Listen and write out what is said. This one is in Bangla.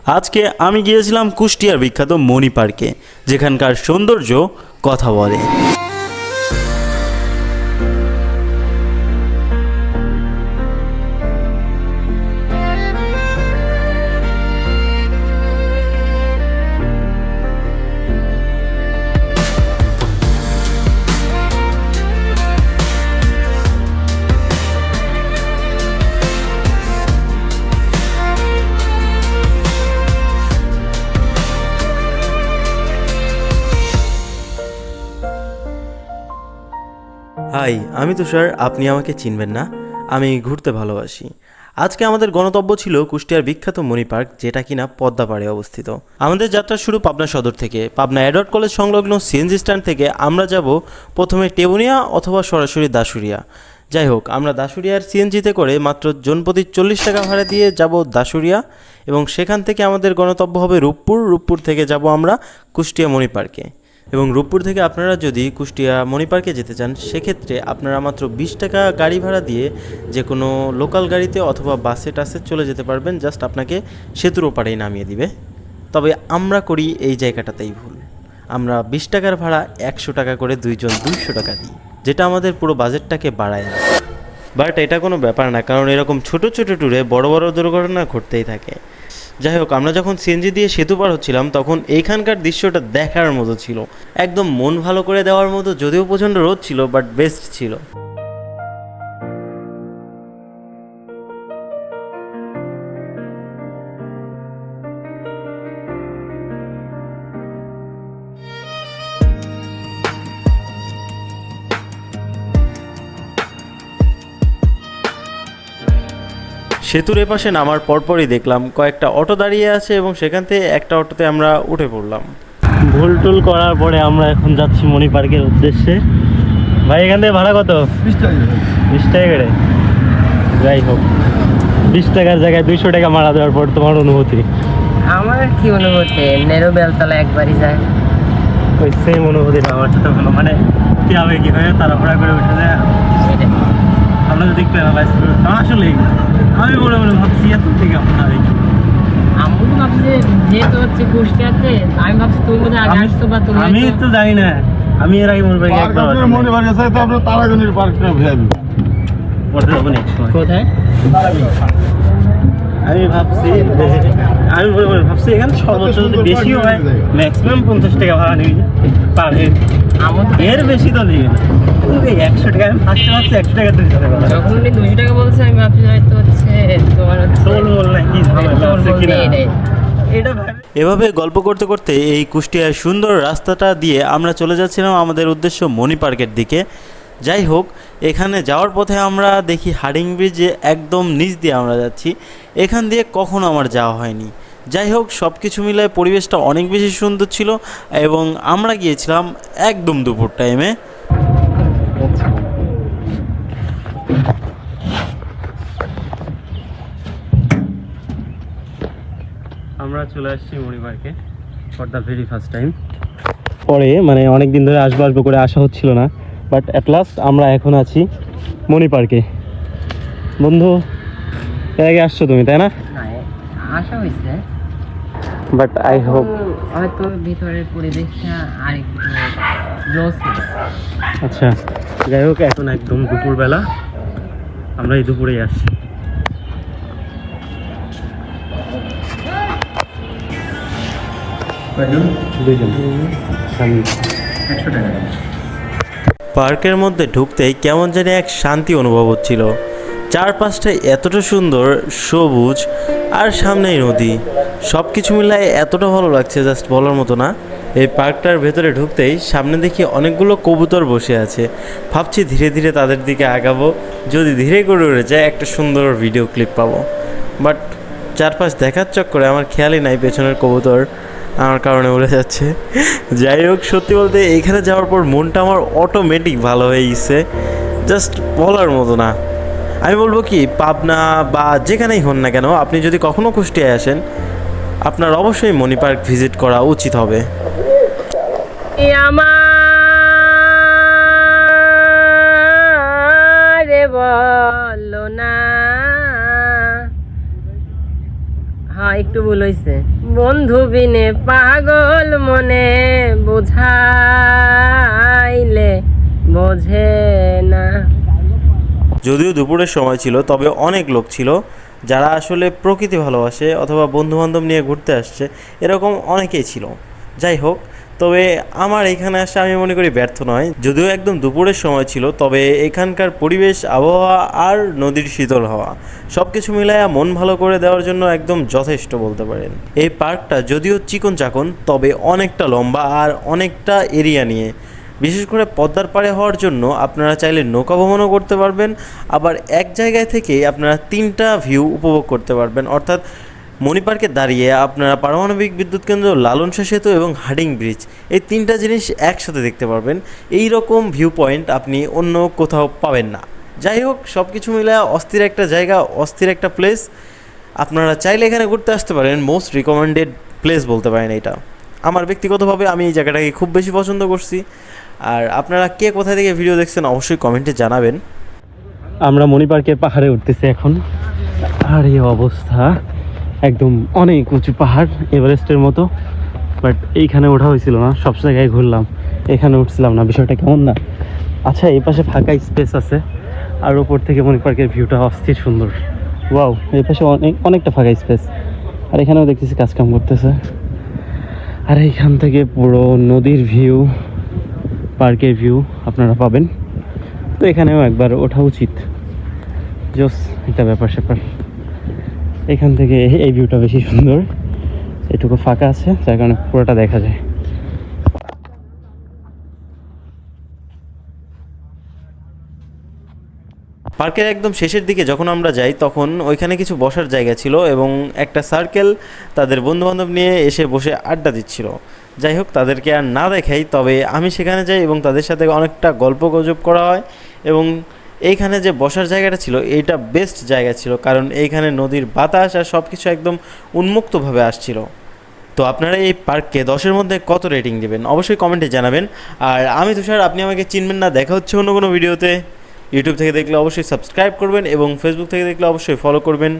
আজকে আমি গিয়েছিলাম কুষ্টিয়ার বিখ্যাত মণি পার্কে, যেখানকার সৌন্দর্য কথা বলে। হাই, আমি তুষার। আপনি আমাকে চিনবেন না, আমি ঘুরতে ভালোবাসি। আজকে আমাদের গন্তব্য ছিল কুষ্টিয়ার বিখ্যাত মণি পার্ক, যেটা কিনা পদ্মাপাড়ে অবস্থিত। আমাদের যাত্রা শুরু পাবনা সদর থেকে। পাবনা এডওয়ার্ড কলেজ সংলগ্ন সিএনজি স্ট্যান্ড থেকে আমরা যাব প্রথমে টেবুনিয়া অথবা সরাসরি দাসুরিয়া। যাই হোক, আমরা দাসুরিয়ার সিএনজিতে করে মাত্র জনপ্রতি 40 টাকা ভাড়া দিয়ে যাব দাসুরিয়া, এবং সেখান থেকে আমাদের গন্তব্য হবে রূপপুর। রূপপুর থেকে যাব আমরা কুষ্টিয়া মণি পার্কে, এবং রূপপুর থেকে আপনারা যদি কুষ্টিয়া মণি পার্কে যেতে চান, সেক্ষেত্রে আপনারা মাত্র 20 টাকা গাড়ি ভাড়া দিয়ে যে কোনো লোকাল গাড়িতে অথবা বাসে টাসে চলে যেতে পারবেন। জাস্ট আপনাকে সেতুর ওপারেই নামিয়ে দিবে। তবে আমরা করি এই জায়গাটাতেই ভুল। আমরা 20 টাকার ভাড়া 100 টাকা করে দুইজন 200 টাকা দিই, যেটা আমাদের পুরো বাজেটটাকে বাড়ায় না। বাট এটা কোনো ব্যাপার না, কারণ এরকম ছোট ছোট ট্যুরে বড় বড় দুর্ঘটনা ঘটতেই থাকে। যাই হোক, আমরা যখন সিএনজি দিয়ে সেতু পার হচ্ছিলাম, তখন এইখানকার দৃশ্যটা দেখার মতো ছিল, একদম মন ভালো করে দেওয়ার মতো। যদিও প্রচণ্ড রোদ ছিল, বাট বেস্ট ছিল। সেতুর এপাশে নামার পরপরই দেখলাম কয়েকটা অটো দাঁড়িয়ে আছে, এবং সেখান থেকে একটা অটোতে আমরা উঠে পড়লাম। ভুল টুল করার পরে আমরা এখন যাচ্ছি মণি পার্কের উদ্দেশ্যে। ভাই, এখান থেকে ভাড়া কত? 20 টাকা করে। যাই হোক, 20 টাকার জায়গায় 200 টাকা মারা দেওয়ার পর তোমার অনুভূতি? আমার কি অনুভূতি, নেরো বেলতলা একবারই যায়। ওই সেম অনুভূতি না আমার সাথে হলো। মানে কি হবে, কি হয়, তাড়াহুড়া করে উঠে যায়। আমরা যদি একটু অ্যানালাইজ করি, আসলেই আমি মনে মনে ভাবছি এত থেকে আপনার আমি তো ভাবছি যেহেতু হচ্ছে কুষ্টিয়াতে, আমি ভাবছি তুমি মনে আগে আসতো বা তুমি। আমি তো জানি না, আমি এর আগে মনে পারি মনে পারি তো আপনার তারাগণের পার্কটা ভেবে কোথায় আমি ভাবছি ভাবছি এখানে সর্বোচ্চ যদি বেশিও হয়, ম্যাক্সিমাম 50 টাকা ভাড়া নিবি পার হেড। এর বেশি তো নিবি না। 100 টাকা আমি ফার্স্টে ভাবছি 100 টাকা 200 টাকা। যখন উনি 200 টাকা বলছে, আমি ভাবছি হয়তো হচ্ছে তোমার টোল বল না কি ঝামেলা আছে কিনা। এভাবে গল্প করতে করতে এই কুষ্টিয়ার সুন্দর রাস্তাটা দিয়ে আমরা চলে যাচ্ছিলাম আমাদের উদ্দেশ্য মণি পার্কের দিকে। যাই হোক, এখানে যাওয়ার পথে আমরা দেখি হার্ডিং ব্রিজে একদম নিচ দিয়ে আমরা যাচ্ছি। এখান দিয়ে কখনো আমার যাওয়া হয়নি। যাই হোক, সব কিছু মিলে পরিবেশটা অনেক বেশি সুন্দর ছিল, এবং আমরা গিয়েছিলাম একদম দুপুর টাইমে। আমরা চলে আসছি মণি পার্কে for the very first time. পরে মানে অনেক দিন ধরে আসবো করে আসা হচ্ছিল না, বাট অ্যাট লাস্ট আমরা এখন আছি মণি পার্কে। বন্ধু, এর আগে আসছো তুমি, তাই না? আশা হয়েছে, বাট আই হোপ হয়তো ভিতরের পরিবেশটা আরেকটু জোস। আচ্ছা, যাই হোক, এখন একদম দুপুরবেলা, আমরা এই দুপুরেই আসছি। পার্কের মধ্যে ঢুকতেই কেমন জানি এক শান্তি অনুভব হচ্ছিল। চারপাশটায় এতটা সুন্দর সবুজ, আর সামনেই নদী। সব কিছু মিলায় এতটা ভালো লাগছে, জাস্ট বলার মতো না। এই পার্কটার ভেতরে ঢুকতেই সামনে দেখি অনেকগুলো কবুতর বসে আছে। ভাবছি ধীরে ধীরে তাদের দিকে আগাবো, যদি ধীরে করে উড়ে যায় একটা সুন্দর ভিডিও ক্লিপ পাবো। বাট চারপাশ দেখার চক্করে আমার খেয়ালই নাই পেছনের কবুতর আমার কারণে উড়ে যাচ্ছে। যাই হোক, সত্যি বলতে এইখানে যাওয়ার পর মনটা আমার অটোমেটিক ভালো হয়ে গেছে, জাস্ট বলার মতো না। আমি বলবো কি, পাবনা বা যেখানেই হন না কেন, আপনি যদি কখনও কুষ্টিয়ায় আসেন, আপনার অবশ্যই মণি পার্ক ভিজিট করা উচিত হবে। আমার বলো না হ্যাঁ একটু ভুল হয়েছে। বন্ধু বিনে পাগল মনে বোঝাইলে বোঝে না। যদিও দুপুরের সময় ছিল, তবে অনেক লোক ছিল যারা আসলে প্রকৃতি ভালোবাসে অথবা বন্ধুবান্ধব নিয়ে ঘুরতে আসছে, এরকম অনেকেই ছিল। যাই হোক, তবে আমার এখানে আসা আমি মনে করি ব্যর্থ নয়। যদিও একদম দুপুরের সময় ছিল, তবে এখানকার পরিবেশ, আবহাওয়া আর নদীর শীতল হাওয়া সব কিছু মিলায়া মন ভালো করে দেওয়ার জন্য একদম যথেষ্ট বলতে পারেন। এই পার্কটা যদিও চিকন চাকন, তবে অনেকটা লম্বা আর অনেকটা এরিয়া নিয়ে। বিশেষ করে পদ্মার পাড়ে হওয়ার জন্য আপনারা চাইলে নৌকা ভ্রমণও করতে পারবেন, আবার এক জায়গায় থেকে আপনারা 3টা ভিউ উপভোগ করতে পারবেন। অর্থাৎ মণি পার্কে দাঁড়িয়ে আপনারা পারমাণবিক বিদ্যুৎ কেন্দ্র, লালন শাহ সেতু এবং হার্ডিং ব্রিজ, এই 3টা জিনিস একসাথে দেখতে পারবেন। এই রকম ভিউ পয়েন্ট আপনি অন্য কোথাও পাবেন না। যাই হোক, সব কিছু মিলে অস্থির একটা জায়গা, অস্থির একটা প্লেস। আপনারা চাইলে এখানে ঘুরতে আসতে পারেন। মোস্ট রিকমেন্ডেড প্লেস বলতে পারেন এটা। আমার ব্যক্তিগতভাবে আমি এই জায়গাটাকে খুব বেশি পছন্দ করছি। আর আপনারা কে কোথা থেকে ভিডিও দেখছেন অবশ্যই কমেন্টে জানাবেন। আমরা মণি পার্কের পাহাড়ে উঠতেছি এখন। আর এই অবস্থা, একদম অনেক উঁচু পাহাড়, এভারেস্টের মতো। বাট এইখানে ওঠা হয়েছিল না, সব জায়গায় ঘুরলাম, এখানে উঠছিলাম না। বিষয়টা কেমন না? আচ্ছা, এই পাশে ফাঁকা স্পেস আছে, আর ওপর থেকে মণি পার্কের ভিউটা অস্থির সুন্দর। ওয়াও, এই পাশে অনেকটা ফাঁকা স্পেস। আর এখানেও দেখতেছি কাজকাম করতেছে। আর এইখান থেকে পুরো নদীর ভিউ, পার্কের ভিউ আপনারা পাবেন। তো এখানেও একবার ওঠা উচিত, জোস একটা ব্যাপার স্যাপার। এখান থেকে এই ভিউটা বেশি সুন্দর, এটুকু ফাঁকা আছে যার কারণে পুরোটা দেখা যায়। পার্কের একদম শেষের দিকে যখন আমরা যাই, তখন ওইখানে কিছু বসার জায়গা ছিল এবং একটা সার্কেল তাদের বন্ধুবান্ধব নিয়ে এসে বসে আড্ডা দিচ্ছিল। যাই হোক, তাদেরকে আর না দেখাই, তবে আমি সেখানে যাই এবং তাদের সাথে অনেকটা গল্প গুজব করা হয়। এবং এইখানে যে বসার জায়গাটা ছিল, এইটা বেস্ট জায়গা ছিল, কারণ এইখানে নদীর বাতাস আর সব কিছু একদম উন্মুক্তভাবে আসছিল। তো আপনারা এই পার্ককে 10-এর মধ্যে কত রেটিং দেবেন অবশ্যই কমেন্টে জানাবেন। আর আমি তুষার, আপনি আমাকে চিনবেন না। দেখা হচ্ছে অন্য কোনো ভিডিওতে। ইউটিউব থেকে দেখলে অবশ্যই সাবস্ক্রাইব করবেন এবং ফেসবুক থেকে দেখলে অবশ্যই ফলো করবেন।